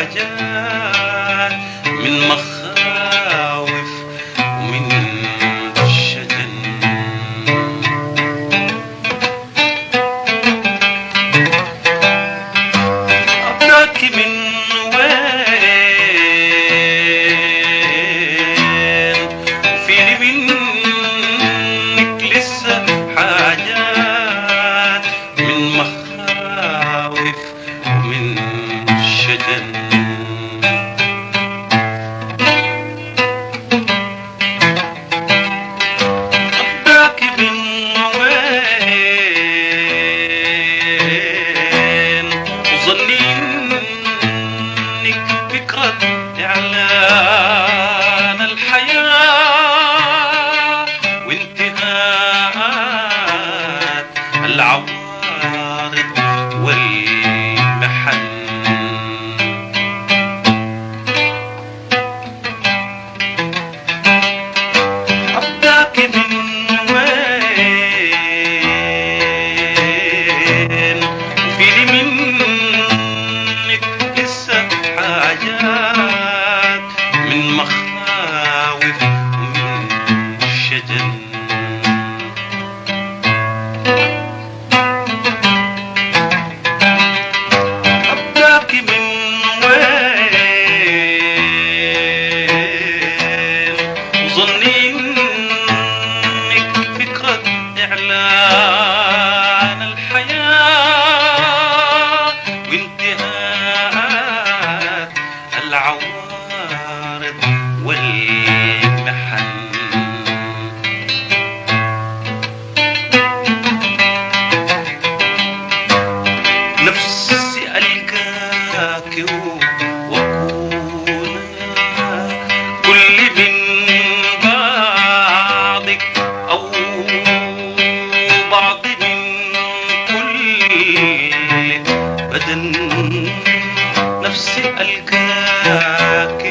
حاجات من مخاوف ومن شجن. أبداك من وين وفي لي منك لسه حاجات من مخاوف ومن شجن. أبداك من وين وظني إنك فكرة إعلان الحياة وانتهاءات العوارض والمحن. أبداك من وين وفي لي منك لسه حاجات من مخاوف ومن شجن. أبداك من وين وظني إنك فكرة إعلان الحياة وانتهاءات العوارض والمحن. نفسي ألقاك وأكون كل من بعضك أو بعض من كل بدن. نفسي ألقاك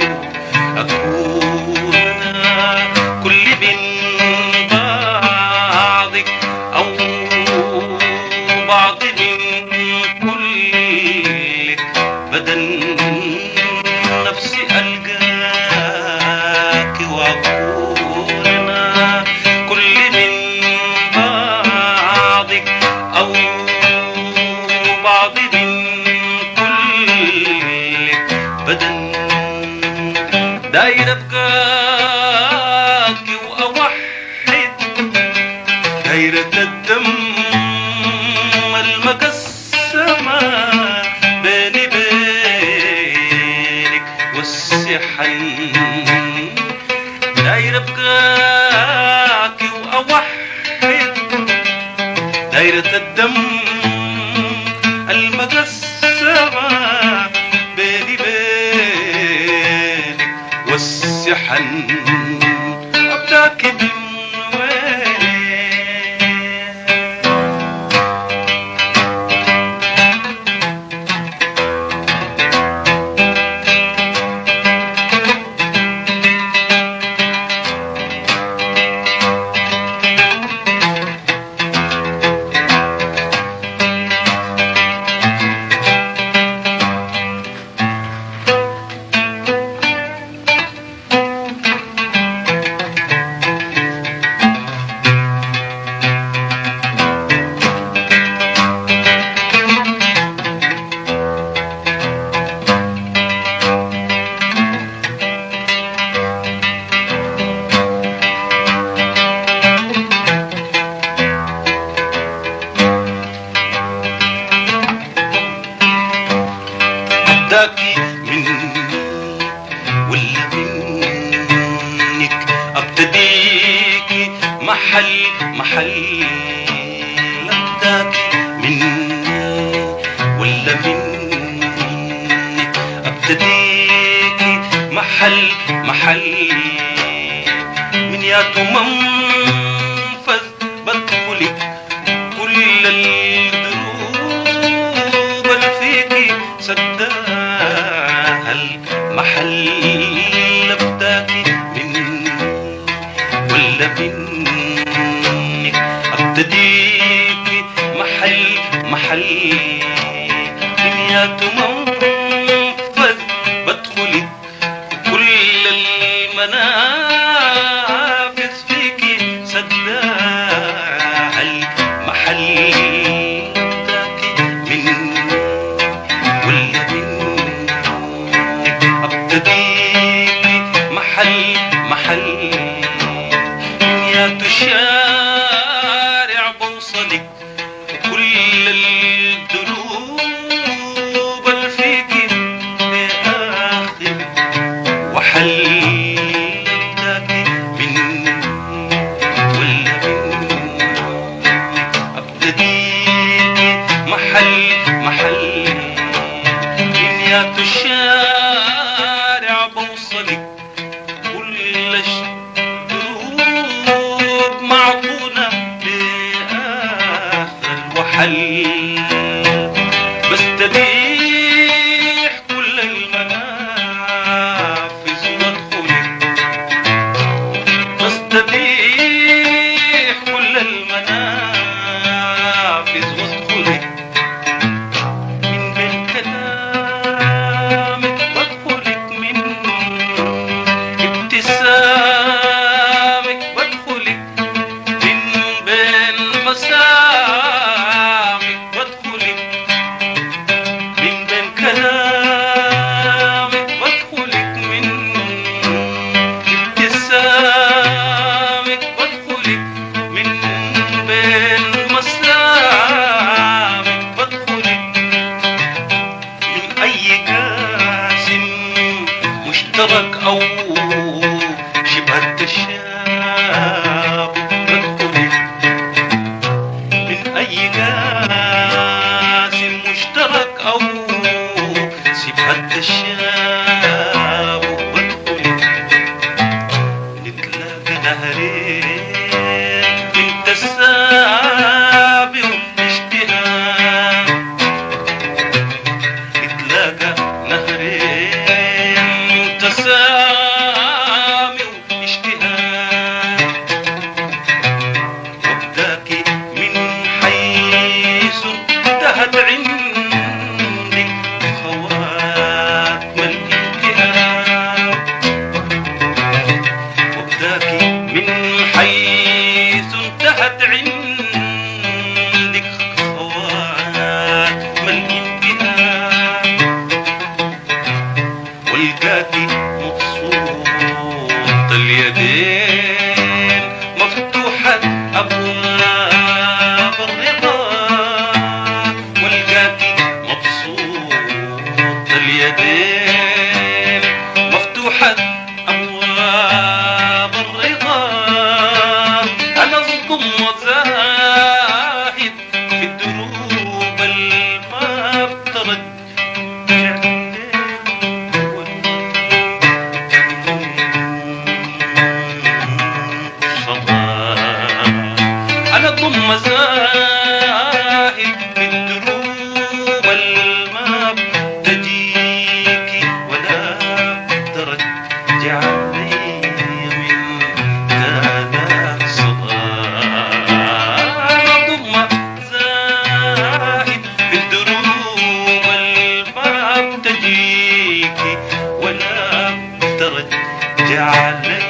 وأكون كل من بعضك أو بعض من كل بدن. نفسي ألقاك وأكون كل من بعضك أو بعض من كل بدن. داير أبقاك وأوحد دايرة الدم المقسمة بيني بينك والسحن. داير أبقاك وأوحد دايرة الدم المقسمة بيني بينك والسحن. أبداك من وين أبداكي مني ولا منك أبتديكي محل. أبداكي مني ولا منك أبتديكي محل. من ياتو منفذ بدخلك كل الدروب اللي فيكي سداها المحل. أبداكي مني ولا منك أبتديكي محل. من ياتو منفذ دنيا الشارع بوصلك كل دروب معطونة لآخر وحل بستبيح كل المنافذ وادخلك بستبيح كل المنافذ وادخلك من بين كلامك وادخلك من ابتسامك وادخلك من بين مسامك وادخلك من بين كلامك وادخلك من ابتسامك وادخلك من بين مسامك وادخلك من أي قاسم مشترك أو شبه التشابه وادخلك من أي قاسم مشترك أو شبه التشابه وادخلك نتلاقى نهرين من تسابق اشتهاء نتلاقى نهرين من تسامق اشتهاء وابداك من حيث انتهت عندك خواتم الانتهاء وابداك من حيث انتهت عندك خواتم الانتهاء والقاك مبسوط اليدين مفتوحة أبواب الرضا والقاك مبسوط اليدين مفتوحة أبواب الرضا أنا الضم وزاهد في الدروب الباب ترجع أنا ضم زاهد في الدروب الماب تجيكي ولا ترجع لي من ذاك الصدى أنا ضم زاهد في الدروب الماب تجيكي ولا ترجع لي